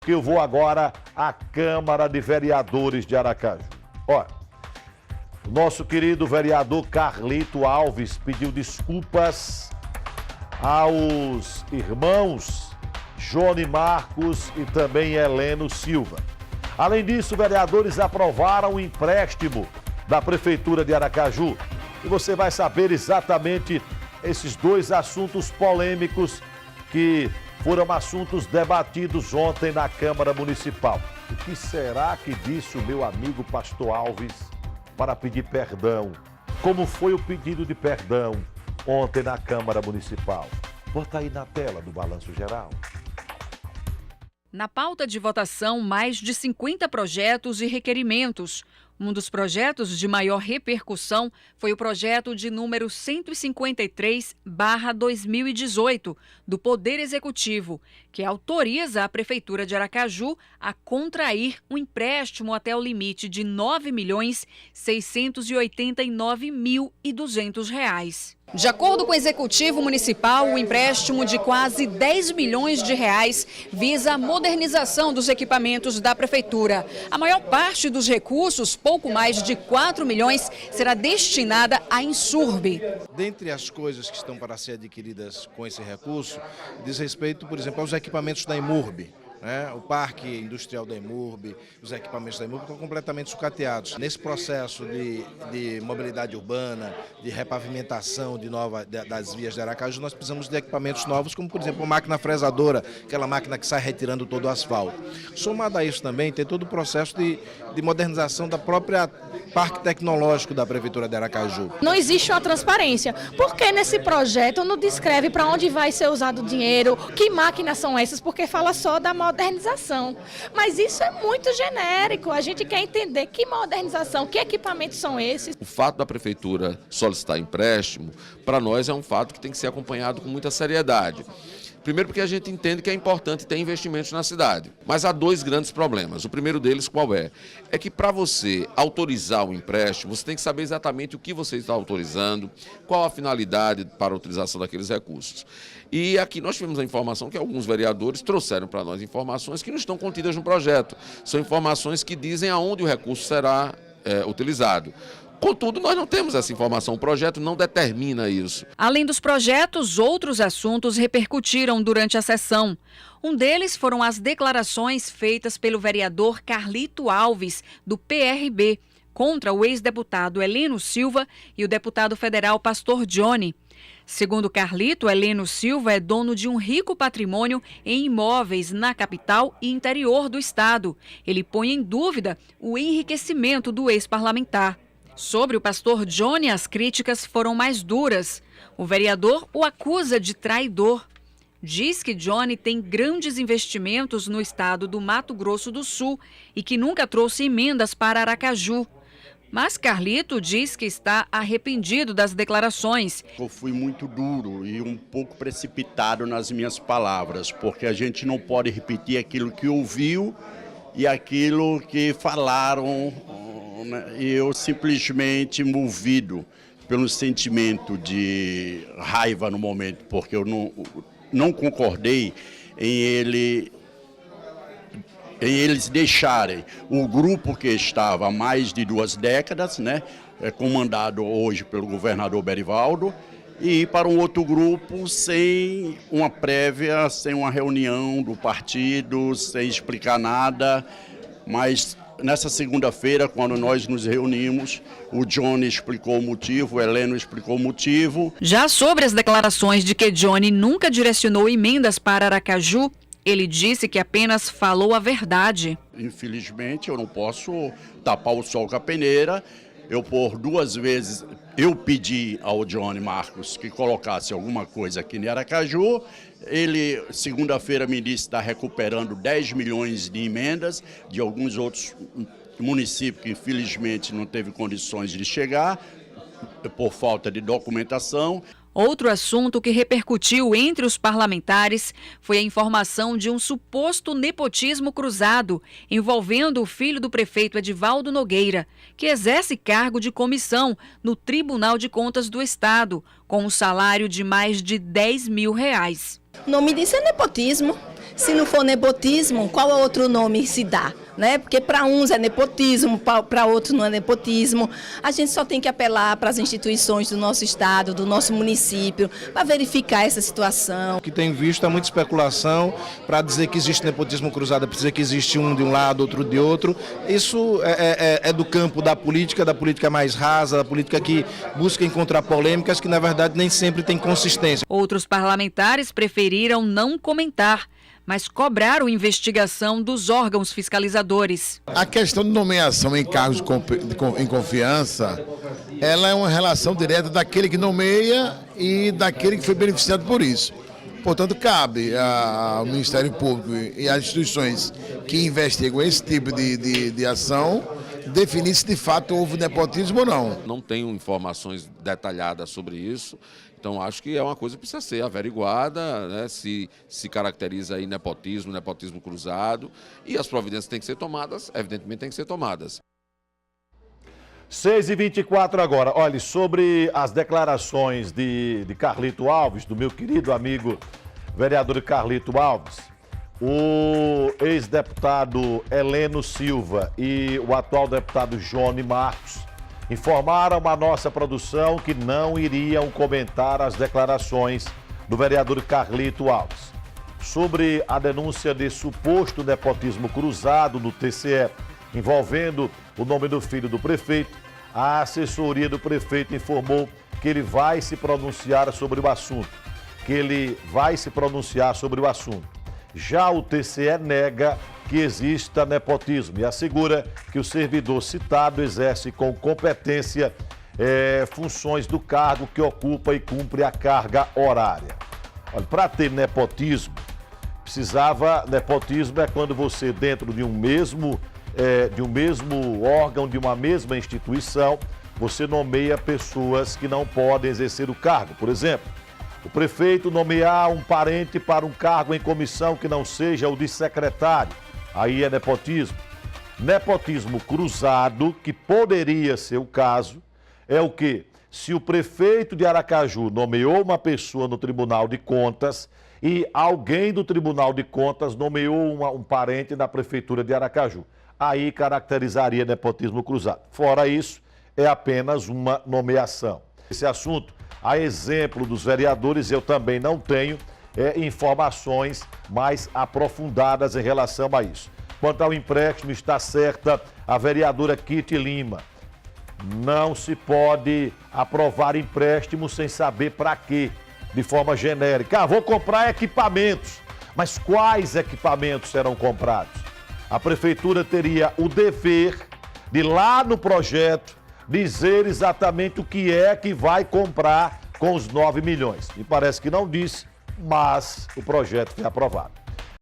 que eu vou agora à Câmara de Vereadores de Aracaju. Olha, o nosso querido vereador Carlito Alves pediu desculpas aos irmãos Johnny Marcos e também Heleno Silva. Além disso, vereadores aprovaram o empréstimo da Prefeitura de Aracaju. E você vai saber exatamente esses dois assuntos polêmicos que foram assuntos debatidos ontem na Câmara Municipal. O que será que disse o meu amigo Pastor Alves para pedir perdão? Como foi o pedido de perdão ontem na Câmara Municipal? Bota aí na tela do Balanço Geral. Na pauta de votação, mais de 50 projetos e requerimentos. Um dos projetos de maior repercussão foi o projeto de número 153/2018 do Poder Executivo, que autoriza a Prefeitura de Aracaju a contrair um empréstimo até o limite de R$ 9.689.200. De acordo com o Executivo Municipal, o empréstimo de quase 10 milhões de reais visa a modernização dos equipamentos da Prefeitura. A maior parte dos recursos, pouco mais de 4 milhões, será destinada à Insurb. Dentre as coisas que estão para ser adquiridas com esse recurso, diz respeito, por exemplo, aos equipamentos da Imurb. O Parque Industrial da Imurb, os equipamentos da Imurb estão completamente sucateados. Nesse processo de mobilidade urbana, de repavimentação das vias de Aracaju, nós precisamos de equipamentos novos, como por exemplo a máquina fresadora, aquela máquina que sai retirando todo o asfalto. Somado a isso também, tem todo o processo de modernização da própria Parque Tecnológico da Prefeitura de Aracaju. Não existe uma transparência, porque nesse projeto não descreve para onde vai ser usado o dinheiro, que máquinas são essas, porque fala só da modernização. Mas isso é muito genérico, a gente quer entender que modernização, que equipamentos são esses. O fato da Prefeitura solicitar empréstimo, para nós é um fato que tem que ser acompanhado com muita seriedade. Primeiro porque a gente entende que é importante ter investimentos na cidade. Mas há dois grandes problemas. O primeiro deles qual é? É que para você autorizar o empréstimo, você tem que saber exatamente o que você está autorizando, qual a finalidade para a utilização daqueles recursos. E aqui nós tivemos a informação que alguns vereadores trouxeram para nós informações que não estão contidas no projeto. São informações que dizem aonde o recurso será utilizado. Contudo, nós não temos essa informação, o projeto não determina isso. Além dos projetos, outros assuntos repercutiram durante a sessão. Um deles foram as declarações feitas pelo vereador Carlito Alves, do PRB, contra o ex-deputado Heleno Silva e o deputado federal Pastor Johnny. Segundo Carlito, Heleno Silva é dono de um rico patrimônio em imóveis na capital e interior do estado. Ele põe em dúvida o enriquecimento do ex-parlamentar. Sobre o pastor Johnny, as críticas foram mais duras. O vereador o acusa de traidor. Diz que Johnny tem grandes investimentos no estado do Mato Grosso do Sul e que nunca trouxe emendas para Aracaju. Mas Carlito diz que está arrependido das declarações. Eu fui muito duro e um pouco precipitado nas minhas palavras, porque a gente não pode repetir aquilo que ouviu e aquilo que falaram. E eu simplesmente movido pelo sentimento de raiva no momento, porque eu não concordei em eles deixarem o grupo que estava há mais de 2 décadas, comandado hoje pelo governador Berivaldo, e ir para um outro grupo sem uma prévia, sem uma reunião do partido, sem explicar nada, mas nessa segunda-feira, quando nós nos reunimos, o Johnny explicou o motivo, o Heleno explicou o motivo. Já sobre as declarações de que Johnny nunca direcionou emendas para Aracaju, ele disse que apenas falou a verdade. Infelizmente, eu não posso tapar o sol com a peneira. Eu, por 2 vezes, eu pedi ao Johnny Marcos que colocasse alguma coisa aqui em Aracaju. Ele, segunda-feira, me disse que está recuperando 10 milhões de emendas de alguns outros municípios que, infelizmente, não teve condições de chegar por falta de documentação. Outro assunto que repercutiu entre os parlamentares foi a informação de um suposto nepotismo cruzado envolvendo o filho do prefeito Edivaldo Nogueira, que exerce cargo de comissão no Tribunal de Contas do Estado, com um salário de mais de R$ 10 mil. O nome disso é nepotismo. Se não for nepotismo, qual outro nome se dá? Né? Porque para uns é nepotismo, para outros não é nepotismo. A gente só tem que apelar para as instituições do nosso estado, do nosso município, para verificar essa situação. O que tem visto é muita especulação para dizer que existe nepotismo cruzado, para dizer que existe um de um lado, outro de outro. Isso é do campo da política mais rasa, da política que busca encontrar polêmicas que, na verdade, nem sempre tem consistência. Outros parlamentares preferiram não comentar, mas cobraram investigação dos órgãos fiscalizadores. A questão de nomeação em cargos em confiança, ela é uma relação direta daquele que nomeia e daquele que foi beneficiado por isso. Portanto, cabe ao Ministério Público e às instituições que investigam esse tipo de ação definir se de fato houve nepotismo ou não. Não tenho informações detalhadas sobre isso, então acho que é uma coisa que precisa ser averiguada, né? Se caracteriza aí nepotismo cruzado, e as providências têm que ser tomadas, evidentemente têm que ser tomadas. 6h24 agora. Olha, sobre as declarações de Carlito Alves, do meu querido amigo vereador Carlito Alves, o ex-deputado Heleno Silva e o atual deputado Johnny Marcos informaram a nossa produção que não iriam comentar as declarações do vereador Carlito Alves sobre a denúncia de suposto nepotismo cruzado no TCE envolvendo o nome do filho do prefeito. A assessoria do prefeito informou que ele vai se pronunciar sobre o assunto. Já o TCE nega que exista nepotismo e assegura que o servidor citado exerce com competência funções do cargo que ocupa e cumpre a carga horária. Olha, para ter nepotismo, nepotismo é quando você, dentro de um mesmo órgão, de uma mesma instituição, você nomeia pessoas que não podem exercer o cargo. Por exemplo, o prefeito nomear um parente para um cargo em comissão que não seja o de secretário. Aí é nepotismo. Nepotismo cruzado, que poderia ser o caso, é o quê? Se o prefeito de Aracaju nomeou uma pessoa no Tribunal de Contas e alguém do Tribunal de Contas nomeou um parente na Prefeitura de Aracaju. Aí caracterizaria nepotismo cruzado. Fora isso, é apenas uma nomeação. Esse assunto, a exemplo dos vereadores, eu também não tenho informações mais aprofundadas em relação a isso. Quanto ao empréstimo, está certa a vereadora Kitty Lima. Não se pode aprovar empréstimo sem saber para quê, de forma genérica. Vou comprar equipamentos, mas quais equipamentos serão comprados? A prefeitura teria o dever de, lá no projeto, dizer exatamente o que é que vai comprar com os 9 milhões. Me parece que não disse, mas o projeto foi aprovado.